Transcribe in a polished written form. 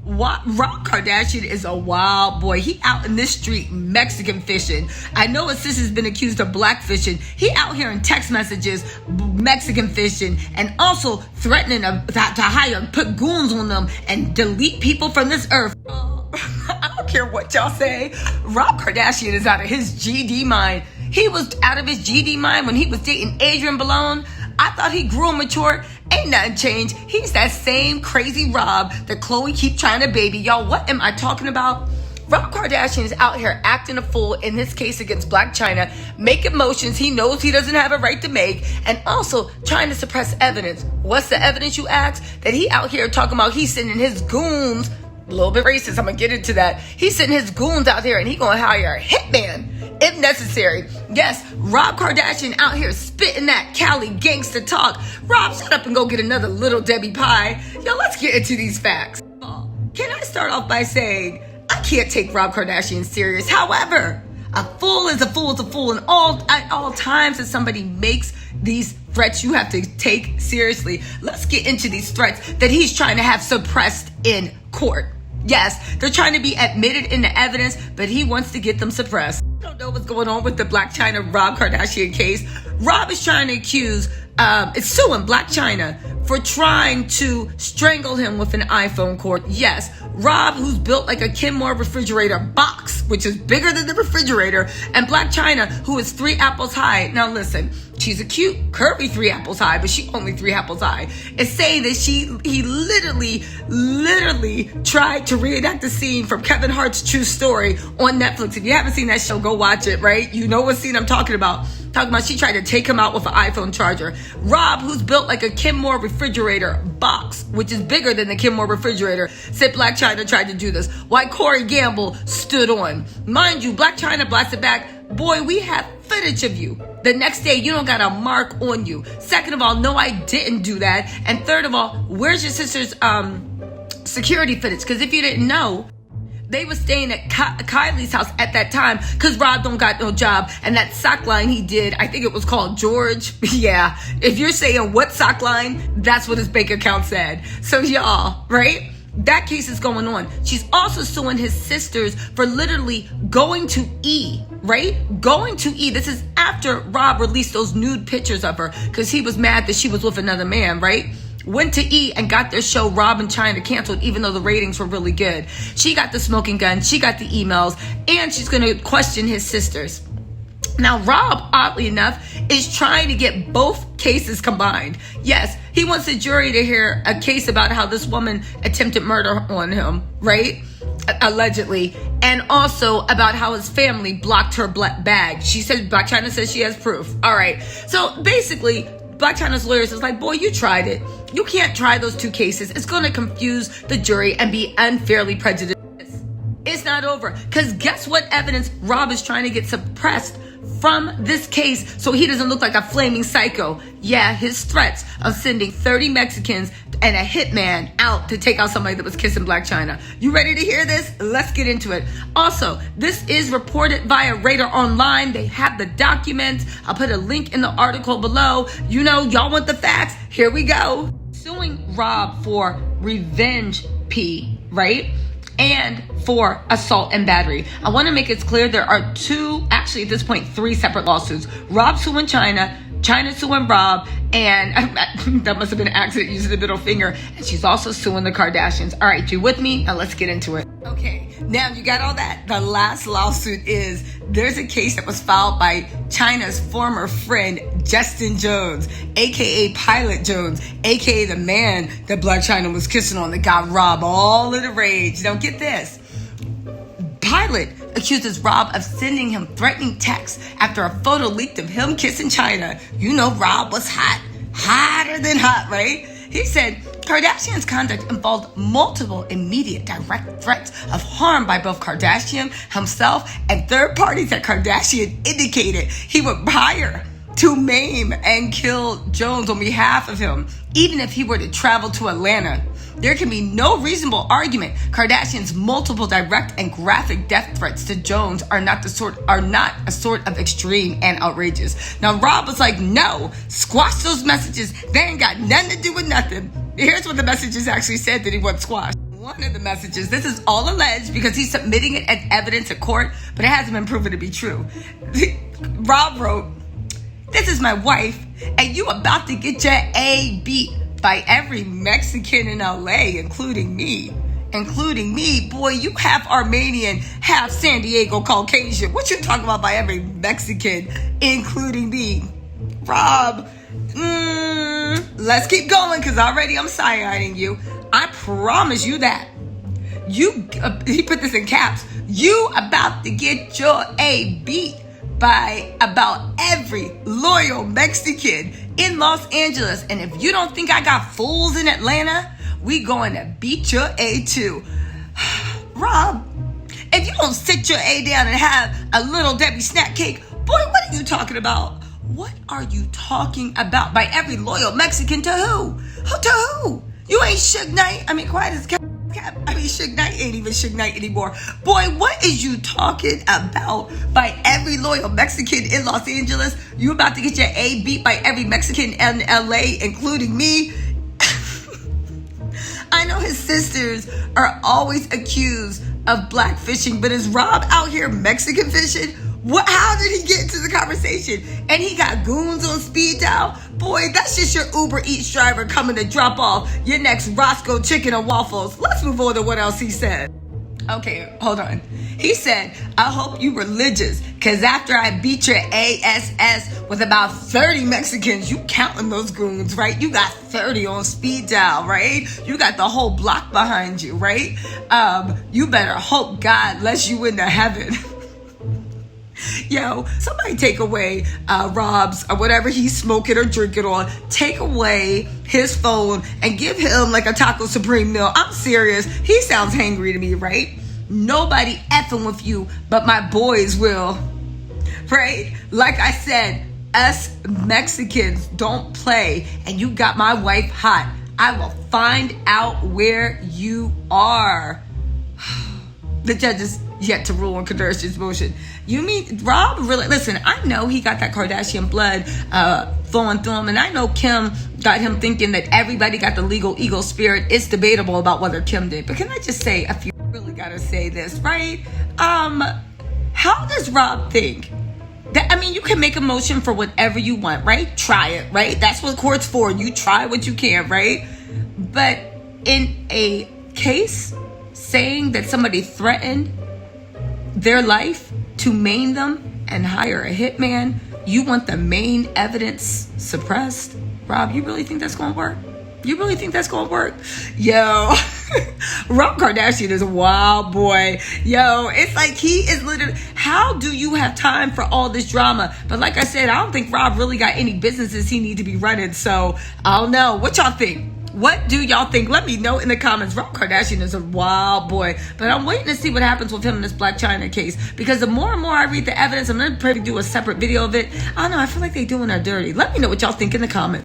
Rob Kardashian is a wild boy. He out in this street Mexican fishing. I know his sister's been accused of black fishing. He out here in text messages Mexican fishing, and also threatening to put goons on them and delete people from this earth. I don't care what y'all say. Rob Kardashian is out of his GD mind. He was out of his GD mind when he was dating Adrienne Bailon. I thought he grew and matured. Ain't nothing changed. He's that same crazy Rob that Khloe keep trying to baby. Y'all, what am I talking about? Rob Kardashian is out here acting a fool in this case against Blac Chyna, making motions he knows he doesn't have a right to make, and also trying to suppress evidence. What's the evidence, you ask? That he out here talking about he's sending his goons, a little bit racist, I'm gonna get into that. He's sending his goons out here and he gonna hire a hitman if necessary. Yes, Rob Kardashian out here spitting that Cali gangster talk. Rob, shut up and go get another Little Debbie pie. Yo, let's get into these facts. Can I start off by saying, I can't take Rob Kardashian serious. However, a fool is a fool is a fool. And at all times that somebody makes these threats, you have to take seriously. Let's get into these threats that he's trying to have suppressed in court. Yes, they're trying to be admitted into evidence, but he wants to get them suppressed. I don't know what's going on with the Blac Chyna Rob Kardashian case. Rob is trying to accuse, it's suing Blac Chyna for trying to strangle him with an iPhone cord. Yes, Rob, who's built like a Kenmore refrigerator box, which is bigger than the refrigerator, and Blac Chyna, who is 3 apples high. Now listen, she's a cute, curvy 3 apples high, but she only 3 apples high. It's saying that he literally tried to reenact the scene from Kevin Hart's True Story on Netflix. If you haven't seen that show, go watch it, right? You know what scene I'm talking about. She tried to take him out with an iPhone charger. Rob, who's built like a Kenmore refrigerator box, which is bigger than the Kenmore refrigerator, said Blac Chyna tried to do this. Why Corey Gamble stood on. Mind you, Blac Chyna blasted back, boy, we have footage of you. The next day, you don't got a mark on you. Second of all, no, I didn't do that. And third of all, where's your sister's security footage? Because if you didn't know, they were staying at Kylie's house at that time because Rob don't got no job. And that sock line he did, I think it was called George. Yeah, if you're saying what sock line, that's what his bank account said. So y'all, right? That case is going on. She's also suing his sisters for literally going to E, right? Going to E. This is after Rob released those nude pictures of her because he was mad that she was with another man, right? Went to E and got their show Rob and Chyna canceled, even though the ratings were really good. She got the smoking gun, she got the emails, and she's going to question his sisters. Now, Rob, oddly enough, is trying to get both cases combined. Yes, he wants the jury to hear a case about how this woman attempted murder on him, right? Allegedly. And also about how his family blocked her bag. She said, Blac Chyna says she has proof. All right. So basically, Blac Chyna's lawyers is like, boy, you tried it. You can't try those 2 cases. It's going to confuse the jury and be unfairly prejudiced. It's not over. Because guess what evidence Rob is trying to get suppressed from this case so he doesn't look like a flaming psycho? Yeah, his threats of sending 30 Mexicans and a hitman out to take out somebody that was kissing Blac Chyna. You ready to hear this? Let's get into it. Also, this is reported via Radar Online. They have the documents. I'll put a link in the article below. You know, y'all want the facts? Here we go. Suing Rob for revenge P, right? And for assault and battery. I want to make it clear there are 2, actually at this point 3 separate lawsuits. Rob suing Chyna, Chyna suing Rob, and that must have been an accident using the middle finger. And she's also suing the Kardashians. All right, you with me? Now let's get into it. Okay, now you got all that. The last lawsuit is there's a case that was filed by Chyna's former friend, Justin Jones, aka Pilot Jones, aka the man that Blac Chyna was kissing on that got Rob all in a rage. Now get this. Pilot accuses Rob of sending him threatening texts after a photo leaked of him kissing Chyna. You know Rob was hot, hotter than hot, right? He said Kardashian's conduct involved multiple immediate direct threats of harm by both Kardashian himself and third parties that Kardashian indicated he would hire to maim and kill Jones on behalf of him, even if he were to travel to Atlanta. There can be no reasonable argument Kardashian's multiple direct and graphic death threats to Jones are not a sort of extreme and outrageous. Now Rob was like, no, squash those messages. They ain't got nothing to do with nothing. Here's what the messages actually said that he wasn't squashed. one of the messages. This is all alleged because he's submitting it as evidence at court, but it hasn't been proven to be true. Rob wrote, "This is my wife, and you about to get your A beat by every Mexican in LA, including me. Boy, you half Armenian, half San Diego Caucasian. What you talking about by every Mexican, including me?" Rob, let's keep going, because already I'm side-eyeing you. I promise you that. He put this in caps. You about to get your A beat by about every loyal Mexican in Los Angeles. And if you don't think I got fools in Atlanta, we going to beat your A too. Rob, if you don't sit your A down and have a little Debbie snack cake, boy, what are you talking about? What are you talking about? By every loyal Mexican to who? To who? You ain't Suge Knight. I mean, quiet as cat. Suge Knight ain't even Suge Knight anymore. Boy, what is you talking about? By every loyal Mexican in Los Angeles? You about to get your A beat by every Mexican in LA, including me? I know his sisters are always accused of black fishing, but is Rob out here Mexican fishing? How did he get into the conversation? And he got goons on speed dial? Boy, that's just your Uber Eats driver coming to drop off your next Roscoe chicken and waffles. Let's move on to what else he said. Okay, hold on. He said, "I hope you religious, because after I beat your ASS with about 30 Mexicans, you counting those goons, right? You got 30 on speed dial, right? You got the whole block behind you, right? You better hope God lets you into heaven." Yo, somebody take away Rob's or whatever he's smoking or drinking on. Take away his phone and give him like a Taco Supreme meal. I'm serious. He sounds hangry to me, right? Nobody effing with you, but my boys will, right? Like I said, us Mexicans don't play, and you got my wife hot. I will find out where you are. The judge is yet to rule on Kardashian's motion. You mean Rob really? Listen, I know he got that Kardashian blood flowing through him, and I know Kim got him thinking that everybody got the legal ego spirit. It's debatable about whether Kim did, but can I just say, if you really gotta say this, right? How does Rob think that? I mean, you can make a motion for whatever you want, right? Try it, right? That's what court's for. You try what you can, right? But in a case saying that somebody threatened their life to maim them and hire a hitman, you want the main evidence suppressed? Rob, you really think that's gonna work? You really think that's gonna work? Yo, Rob Kardashian is a wild boy. Yo, it's like he is literally, how do you have time for all this drama? But like I said, I don't think Rob really got any businesses he need to be running. So I don't know. What y'all think? What do y'all think? Let me know in the comments. Rob Kardashian is a wild boy, but I'm waiting to see what happens with him in this Blac Chyna case, because the more and more I read the evidence, I'm going to probably do a separate video of it. I don't know. I feel like they're doing her dirty. Let me know what y'all think in the comments.